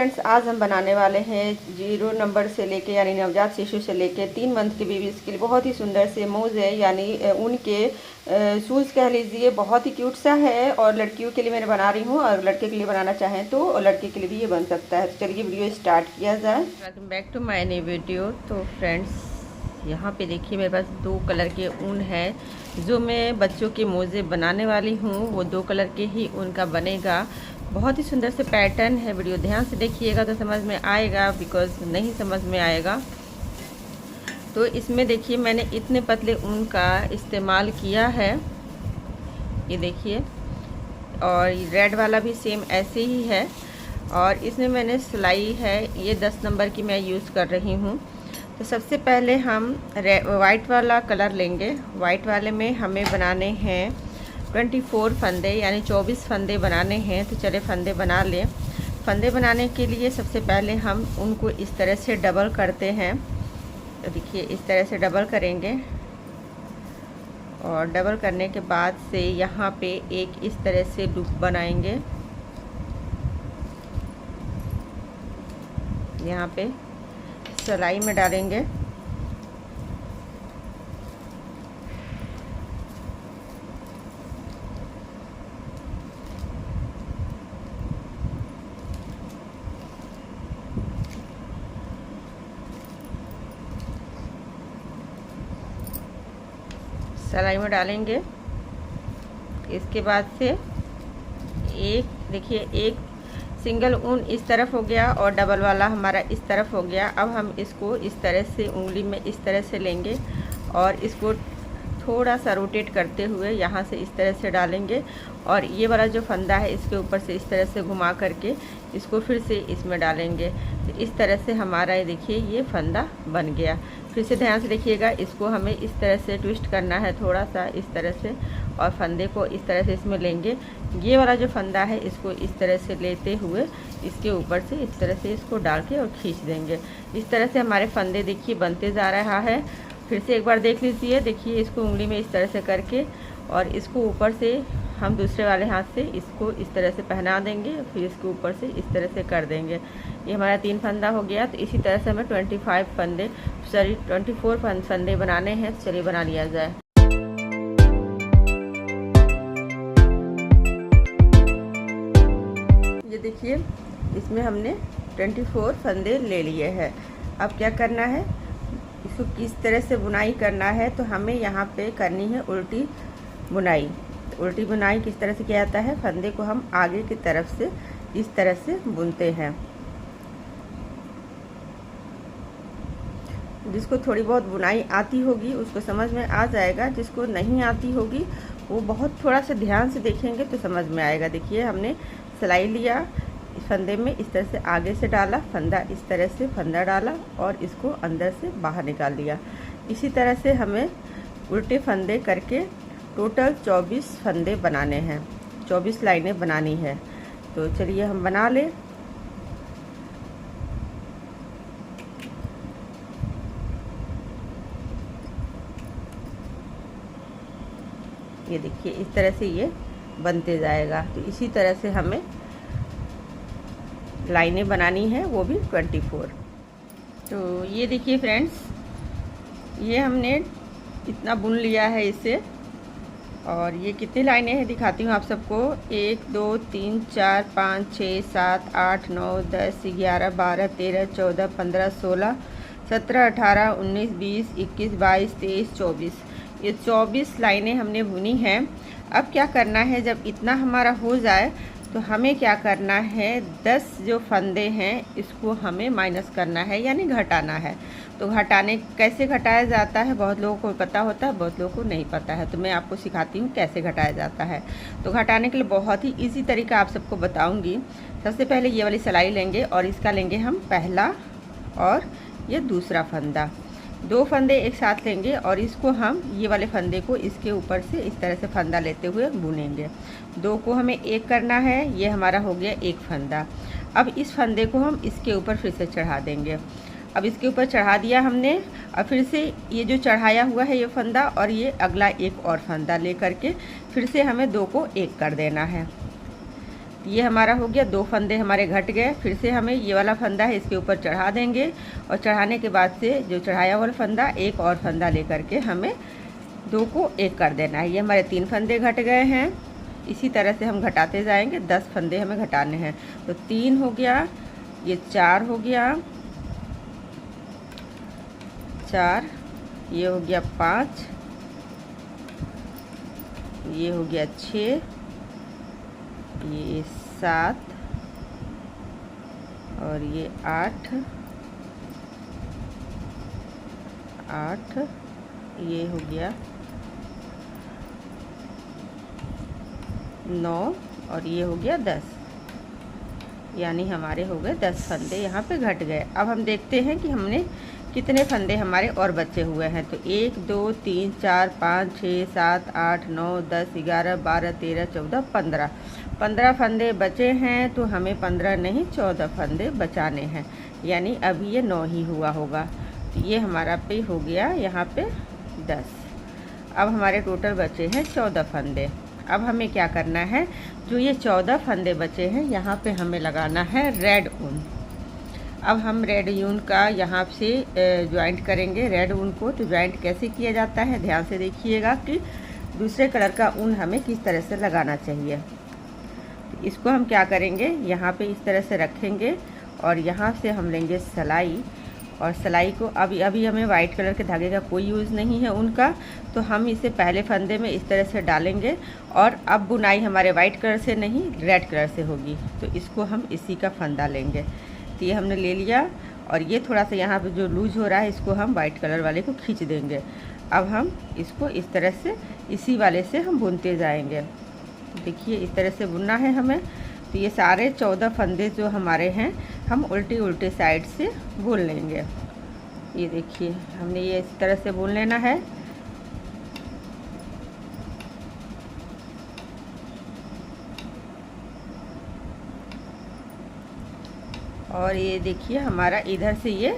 Friends, आज हम बनाने वाले हैं 0 नंबर से लेके यानी नवजात शिशु से लेके 3 मंथ के बेबीज़ के लिए बहुत ही सुंदर से मोज़े यानी ऊन के शूज़ कह लीजिए। बहुत ही क्यूट सा है और लड़कियों के लिए मैंने बना रही हूँ और लड़के के लिए बनाना चाहें तो लड़के के लिए भी ये बन सकता है। तो चलिए वीडियो स्टार्ट किया जाए। Welcome back to my new video. तो फ्रेंड्स, यहाँ पे देखिए मेरे पास 2 कलर के ऊन है जो मैं बच्चों के मोज़े बनाने वाली हूँ। वो 2 कलर के ही ऊन का बनेगा। बहुत ही सुंदर से पैटर्न है। वीडियो ध्यान से देखिएगा तो समझ में आएगा, बिकॉज़ नहीं समझ में आएगा तो इसमें देखिए मैंने इतने पतले ऊन का इस्तेमाल किया है, ये देखिए। और रेड वाला भी सेम ऐसे ही है और इसमें मैंने सिलाई है, ये 10 नंबर की मैं यूज़ कर रही हूँ। तो सबसे पहले हम वाइट वाला कलर लेंगे। वाइट वाले में हमें बनाने हैं 24 फंदे यानी 24 फंदे बनाने हैं। तो चले फंदे बना लें। फंदे बनाने के लिए सबसे पहले हम उनको इस तरह से डबल करते हैं। तो देखिए इस तरह से डबल करेंगे और डबल करने के बाद से यहाँ पे एक इस तरह से लूप बनाएंगे। यहाँ पे सिलाई में डालेंगे। सिलाई में डालेंगे। इसके बाद से एक देखिए एक सिंगल ऊन इस तरफ हो गया और डबल वाला हमारा इस तरफ हो गया। अब हम इसको इस तरह से उंगली में इस तरह से लेंगे और इसको थोड़ा सा रोटेट करते हुए यहाँ से इस तरह से डालेंगे और ये वाला जो फंदा है इसके ऊपर से इस तरह से घुमा करके इसको फिर से इसमें डालेंगे। तो इस तरह से हमारा ये देखिए ये फंदा बन गया। फिर से ध्यान से देखिएगा, इसको हमें इस तरह से ट्विस्ट करना है थोड़ा सा इस तरह से और फंदे को इस तरह से इसमें लेंगे। ये वाला जो फंदा है इसको इस तरह से लेते हुए इसके ऊपर से इस तरह से इसको डाल के और खींच देंगे। इस तरह से हमारे फंदे देखिए बनते जा रहा है। फिर से एक बार देख लीजिए, देखिए इसको उंगली में इस तरह से करके और इसको ऊपर से हम दूसरे वाले हाथ से इसको इस तरह से पहना देंगे, फिर इसको ऊपर से इस तरह से कर देंगे। ये हमारा 3 फंदा हो गया। तो इसी तरह से हमें 24 फंदे बनाने हैं। चलिए बना लिया जाए। ये देखिए इसमें हमने 24 फंदे ले लिए हैं। अब क्या करना है, इसको किस तरह से बुनाई करना है, तो हमें यहाँ पे करनी है उल्टी बुनाई। उल्टी बुनाई किस तरह से किया जाता है, फंदे को हम आगे की तरफ से इस तरह से बुनते हैं। जिसको थोड़ी बहुत बुनाई आती होगी उसको समझ में आ जाएगा, जिसको नहीं आती होगी वो बहुत थोड़ा सा ध्यान से देखेंगे तो समझ में आएगा। देखिए हमने सिलाई लिया, इस फंदे में इस तरह से आगे से डाला, फंदा इस तरह से फंदा डाला और इसको अंदर से बाहर निकाल दिया। इसी तरह से हमें उल्टे फंदे करके टोटल 24 फंदे बनाने हैं, 24 लाइनें बनानी है। तो चलिए हम बना लें। ये देखिए इस तरह से ये बनते जाएगा। तो इसी तरह से हमें लाइनें बनानी है, वो भी 24। तो ये देखिए फ्रेंड्स, ये हमने इतना बुन लिया है इसे। और ये कितनी लाइनें हैं दिखाती हूँ आप सबको। 1 2 3 4 5 6 7 8 9 10 11 12 13 14 15 16 17 18 19 20 21 22 23 24। ये 24 लाइनें हमने बुनी हैं। अब क्या करना है, जब इतना हमारा हो जाए तो हमें क्या करना है, 10 जो फंदे हैं इसको हमें माइनस करना है यानी घटाना है। तो घटाने कैसे घटाया जाता है, बहुत लोगों को पता होता है, बहुत लोगों को नहीं पता है। तो मैं आपको सिखाती हूँ कैसे घटाया जाता है। तो घटाने के लिए बहुत ही इजी तरीका आप सबको बताऊँगी। सबसे पहले ये वाली सिलाई लेंगे और इसका लेंगे हम पहला और ये दूसरा फंदा। 2 फंदे एक साथ लेंगे और इसको हम ये वाले फंदे को इसके ऊपर से इस तरह से फंदा लेते हुए बुनेंगे। 2 को हमें 1 करना है, ये हमारा हो गया 1 फंदा। अब इस फंदे को हम इसके ऊपर फिर से चढ़ा देंगे। अब इसके ऊपर चढ़ा दिया हमने, और फिर से ये जो चढ़ाया हुआ है ये फंदा और ये अगला एक और फंदा ले करके फिर से हमें 2 को 1 कर देना है। ये हमारा हो गया, 2 फंदे हमारे घट गए। फिर से हमें ये वाला फंदा है इसके ऊपर चढ़ा देंगे और चढ़ाने के बाद से जो चढ़ाया वाला फंदा एक और फंदा लेकर के हमें 2 को 1 कर देना है। ये हमारे 3 फंदे घट गए हैं। इसी तरह से हम घटाते जाएंगे, 10 फंदे हमें घटाने हैं। तो 3 हो गया, ये 4 हो गया, 4, ये हो गया 5, ये हो गया 6, ये 7 और ये 8, ये हो गया 9 और ये हो गया 10, यानी हमारे हो गए 10 फंदे यहाँ पे घट गए। अब हम देखते हैं कि हमने कितने फंदे हमारे और बचे हुए हैं। तो 1 2 3 4 5 6 7 8 9 10 11 12 13 14 15 फंदे बचे हैं। तो हमें 15 नहीं 14 फंदे बचाने हैं, यानी अभी ये 9 ही हुआ होगा। तो ये हमारा पे हो गया यहाँ पे 10। अब हमारे टोटल बचे हैं 14 फंदे। अब हमें क्या करना है, जो ये 14 फंदे बचे हैं यहाँ पे हमें लगाना है रेड ऊन। अब हम रेड ऊन का यहाँ से ज्वाइंट करेंगे रेड ऊन को। तो ज्वाइंट कैसे किया जाता है, ध्यान से देखिएगा कि दूसरे कलर का ऊन हमें किस तरह से लगाना चाहिए। तो इसको हम क्या करेंगे, यहाँ पे इस तरह से रखेंगे और यहाँ से हम लेंगे सिलाई। और सिलाई को अभी हमें वाइट कलर के धागे का कोई यूज़ नहीं है उनका, तो हम इसे पहले फंदे में इस तरह से डालेंगे। और अब बुनाई हमारे वाइट कलर से नहीं रेड कलर से होगी, तो इसको हम इसी का फंदा लेंगे। तो ये हमने ले लिया और ये थोड़ा सा यहाँ पे जो लूज हो रहा है इसको हम वाइट कलर वाले को खींच देंगे। अब हम इसको इस तरह से इसी वाले से हम बुनते जाएंगे। देखिए इस तरह से बुनना है हमें। तो ये सारे 14 फंदे जो हमारे हैं हम उल्टे साइड से बुन लेंगे। ये देखिए हमने ये इस तरह से बुन लेना है। और ये देखिए हमारा इधर से ये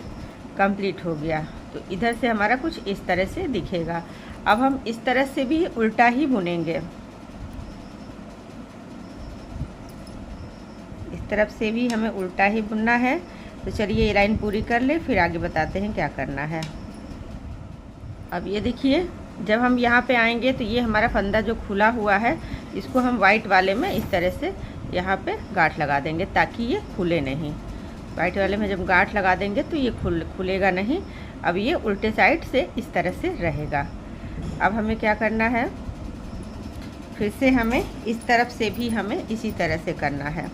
कंप्लीट हो गया। तो इधर से हमारा कुछ इस तरह से दिखेगा। अब हम इस तरह से भी उल्टा ही बुनेंगे, इस तरफ से भी हमें उल्टा ही बुनना है। तो चलिए ये लाइन पूरी कर ले, फिर आगे बताते हैं क्या करना है। अब ये देखिए जब हम यहाँ पे आएंगे तो ये हमारा फंदा जो खुला हुआ है इसको हम वाइट वाले में इस तरह से यहाँ पे गांठ लगा देंगे ताकि ये खुले नहीं। वाइट वाले में जब गांठ लगा देंगे तो ये खुलेगा नहीं। अब ये उल्टे साइड से इस तरह से रहेगा। अब हमें क्या करना है, फिर से हमें इस तरफ से भी हमें इसी तरह से करना है,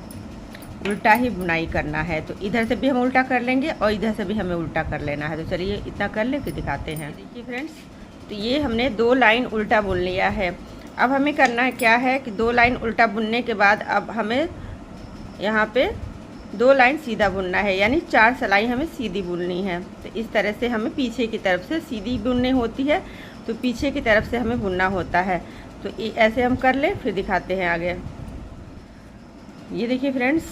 उल्टा ही बुनाई करना है। तो इधर से भी हम उल्टा कर लेंगे और इधर से भी हमें उल्टा कर लेना है। तो चलिए इतना कर ले फिर दिखाते हैं। देखिए फ्रेंड्स, तो ये हमने 2 लाइन उल्टा बुन लिया है। अब हमें करना है क्या है कि 2 लाइन उल्टा बुनने के बाद अब हमें यहाँ पे 2 लाइन सीधा बुनना है, यानी 4 सिलाई हमें सीधी बुननी है। तो इस तरह से हमें पीछे की तरफ से सीधी बुननी होती है, तो पीछे की तरफ से हमें बुनना होता है। तो ऐसे हम कर ले फिर दिखाते हैं आगे। ये देखिए फ्रेंड्स,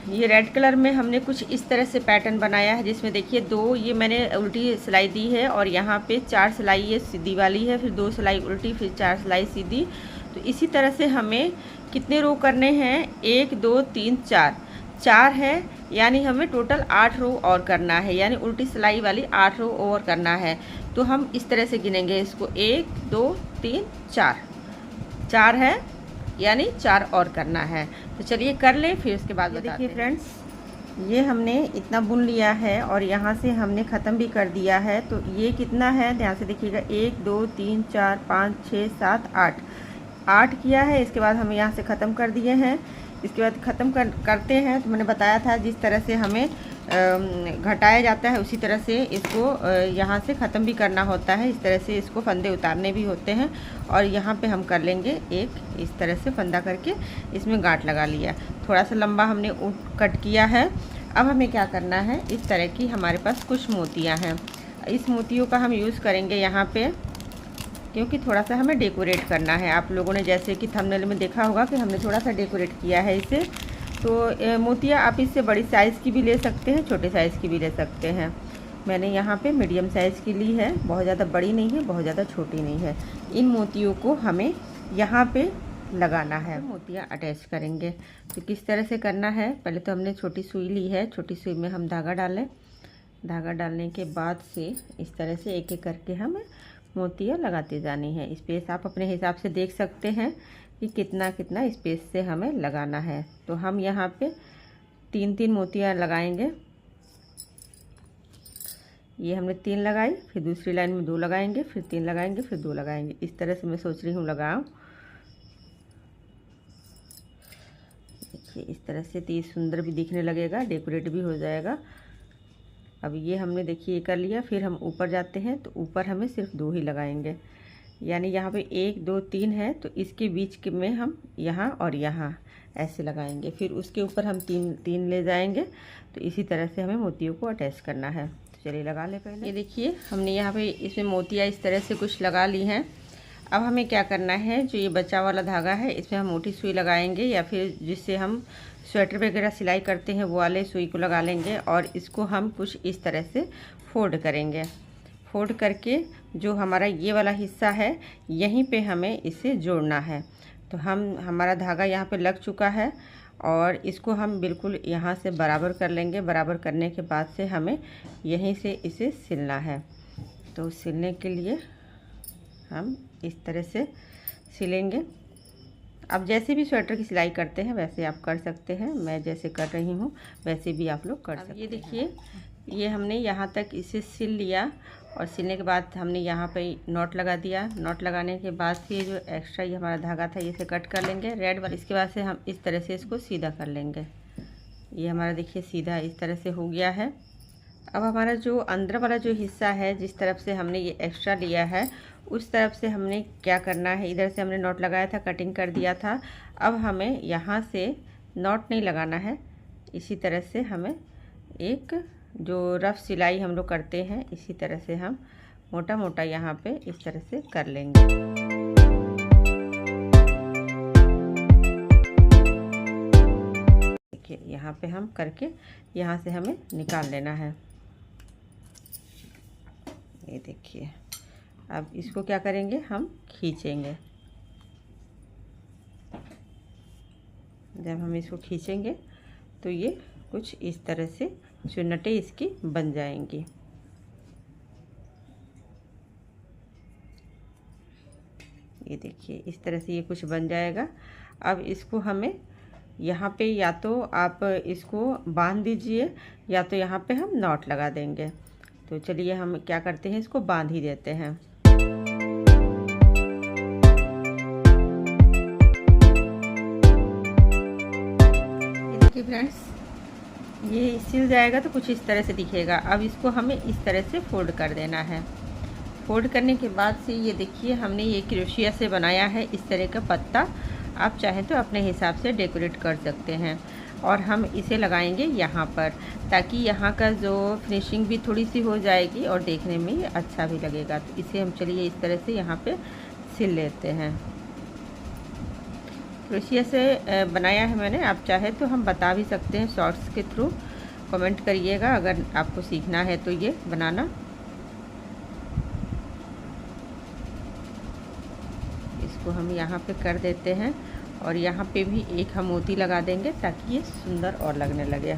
ये रेड कलर में हमने कुछ इस तरह से पैटर्न बनाया है, जिसमें देखिए 2 ये मैंने उल्टी सिलाई दी है और यहाँ पे 4 सिलाई ये सीधी वाली है, फिर 2 सिलाई उल्टी, फिर 4 सिलाई सीधी। तो इसी तरह से हमें कितने रो करने हैं, 1 2 3 4 है, यानी हमें टोटल 8 रो और करना है, यानी उल्टी सिलाई वाली 8 रो और करना है। तो हम इस तरह से गिनेंगे इसको, 1 2 3 4 है, यानी 4 और करना है। तो चलिए कर लें फिर उसके बाद बताते हैं। देखिए फ्रेंड्स, ये हमने इतना बुन लिया है और यहाँ से हमने ख़त्म भी कर दिया है। तो ये कितना है, ध्यान से देखिएगा, 1 2 3 4 5 6 7 8 किया है। इसके बाद हम यहाँ से ख़त्म कर दिए हैं। इसके बाद ख़त्म करते हैं। तो मैंने बताया था जिस तरह से हमें घटाया जाता है उसी तरह से इसको यहाँ से ख़त्म भी करना होता है। इस तरह से इसको फंदे उतारने भी होते हैं। और यहाँ पे हम कर लेंगे एक इस तरह से फंदा करके इसमें गांठ लगा लिया। थोड़ा सा लंबा हमने कट किया है। अब हमें क्या करना है, इस तरह की हमारे पास कुछ मोतियाँ हैं। इस मोतियों का हम यूज़ करेंगे यहाँ पे, क्योंकि थोड़ा सा हमें डेकोरेट करना है। आप लोगों ने जैसे कि थंबनेल में देखा होगा कि हमने थोड़ा सा डेकोरेट किया है इसे। तो मोतियाँ आप इससे बड़ी साइज़ की भी ले सकते हैं, छोटे साइज़ की भी ले सकते हैं। मैंने यहाँ पे मीडियम साइज़ की ली है, बहुत ज़्यादा बड़ी नहीं है, बहुत ज़्यादा छोटी नहीं है। इन मोतियों को हमें यहाँ पे लगाना है। मोतियाँ अटैच करेंगे। तो किस तरह से करना है, पहले तो हमने छोटी सुई ली है, छोटी सुई में हम धागा डालें। धागा डालने के बाद से इस तरह से एक एक करके हमें मोतियाँ लगाते जानी है। स्पेस आप अपने हिसाब से देख सकते हैं कि कितना कितना स्पेस से हमें लगाना है। तो हम यहाँ पे 3-3 मोतियाँ लगाएंगे। ये हमने 3 लगाई, फिर दूसरी लाइन में 2 लगाएंगे, फिर 3 लगाएंगे, फिर 2 लगाएंगे। इस तरह से मैं सोच रही हूँ लगाऊं। देखिए इस तरह से तो ये सुंदर भी दिखने लगेगा, डेकोरेट भी हो जाएगा। अब ये हमने देखिए ये कर लिया। फिर हम ऊपर जाते हैं तो ऊपर हमें सिर्फ 2 ही लगाएंगे, यानी यहाँ पे 1 2 3 है तो इसके बीच के में हम यहाँ और यहाँ ऐसे लगाएंगे। फिर उसके ऊपर हम 3 ले जाएंगे। तो इसी तरह से हमें मोतियों को अटैच करना है। तो चलिए लगा ले पहले। ये देखिए हमने यहाँ पे इसमें मोतियाँ इस तरह से कुछ लगा ली हैं। अब हमें क्या करना है, जो ये बचा वाला धागा है इसमें हम मोटी सुई लगाएंगे, या फिर जिससे हम स्वेटर वगैरह सिलाई करते हैं वो वाले सुई को लगा लेंगे और इसको हम कुछ इस तरह से फोल्ड करेंगे। फोल्ड करके जो हमारा ये वाला हिस्सा है यहीं पे हमें इसे जोड़ना है। तो हमारा धागा यहाँ पे लग चुका है और इसको हम बिल्कुल यहाँ से बराबर कर लेंगे। बराबर करने के बाद से हमें यहीं से इसे सिलना है। तो सिलने के लिए हम इस तरह से सिलेंगे। अब जैसे भी स्वेटर की सिलाई करते हैं वैसे आप कर सकते हैं, मैं जैसे कर रही हूँ वैसे भी आप लोग कर सकते हैं। ये देखिए ये हमने यहाँ तक इसे सिल लिया और सिलने के बाद हमने यहाँ पे नॉट लगा दिया। नॉट लगाने के बाद से ये जो एक्स्ट्रा ये हमारा धागा था इसे कट कर लेंगे रेड वाला। इसके बाद से हम इस तरह से इसको सीधा कर लेंगे। ये हमारा देखिए सीधा इस तरह से हो गया है। अब हमारा जो अंदर वाला जो हिस्सा है जिस तरफ से हमने ये एक्स्ट्रा लिया है उस तरफ से हमने क्या करना है, इधर से हमने नॉट लगाया था, कटिंग कर दिया था। अब हमें यहाँ से नॉट नहीं लगाना है, इसी तरह से हमें एक जो रफ सिलाई हम लोग करते हैं इसी तरह से हम मोटा मोटा यहाँ पे इस तरह से कर लेंगे। देखिए यहाँ पे हम करके यहाँ से हमें निकाल लेना है। ये देखिए अब इसको क्या करेंगे, हम खींचेंगे। जब हम इसको खींचेंगे तो ये कुछ इस तरह से चुन्नटें इसकी बन जाएंगी। ये देखिए इस तरह से ये कुछ बन जाएगा। अब इसको हमें यहाँ पे या तो आप इसको बांध दीजिए या तो यहाँ पे हम नॉट लगा देंगे। तो चलिए हम क्या करते हैं, इसको बांध ही देते हैं। देखिए फ्रेंड्स ये सिल जाएगा तो कुछ इस तरह से दिखेगा। अब इसको हमें इस तरह से फोल्ड कर देना है। फोल्ड करने के बाद से ये देखिए हमने ये क्रोशिया से बनाया है इस तरह का पत्ता। आप चाहें तो अपने हिसाब से डेकोरेट कर सकते हैं। और हम इसे लगाएंगे यहाँ पर, ताकि यहाँ का जो फिनिशिंग भी थोड़ी सी हो जाएगी और देखने में ये अच्छा भी लगेगा। तो इसे हम चलिए इस तरह से यहाँ पे सिल लेते हैं। क्रोशिया से बनाया है मैंने, आप चाहे तो हम बता भी सकते हैं शॉर्ट्स के थ्रू। कमेंट करिएगा अगर आपको सीखना है तो ये बनाना। इसको हम यहाँ पे कर देते हैं और यहाँ पे भी एक हम मोती लगा देंगे ताकि ये सुंदर और लगने लगे।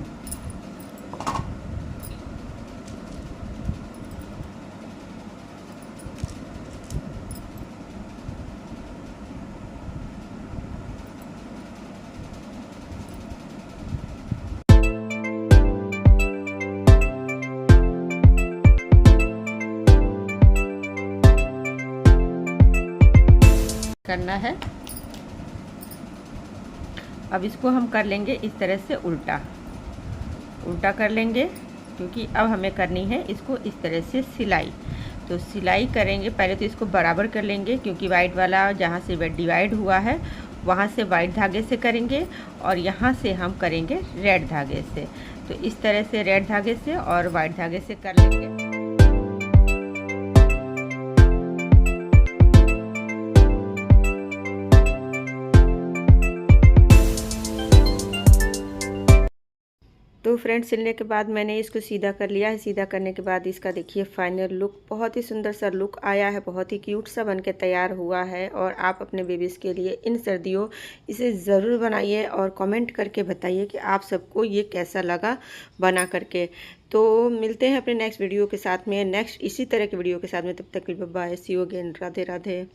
करना है। अब इसको हम कर लेंगे इस तरह से उल्टा उल्टा कर लेंगे, क्योंकि अब हमें करनी है इसको इस तरह से सिलाई। तो सिलाई करेंगे, पहले तो इसको बराबर कर लेंगे, क्योंकि वाइट वाला जहाँ से डिवाइड हुआ है वहाँ से वाइट धागे से करेंगे और यहाँ से हम करेंगे रेड धागे से। तो इस तरह से रेड धागे से और वाइट धागे से कर लेंगे। तो तो फ्रेंड्स सिलने के बाद मैंने इसको सीधा कर लिया है। सीधा करने के बाद इसका देखिए फाइनल लुक, बहुत ही सुंदर सा लुक आया है, बहुत ही क्यूट सा बनके तैयार हुआ है। और आप अपने बेबीज़ के लिए इन सर्दियों इसे ज़रूर बनाइए और कमेंट करके बताइए कि आप सबको ये कैसा लगा बना करके। तो मिलते हैं अपने नेक्स्ट वीडियो के साथ में, नेक्स्ट इसी तरह के वीडियो के साथ में। तब तक के लिए bye, see you again, Radhe Radhe.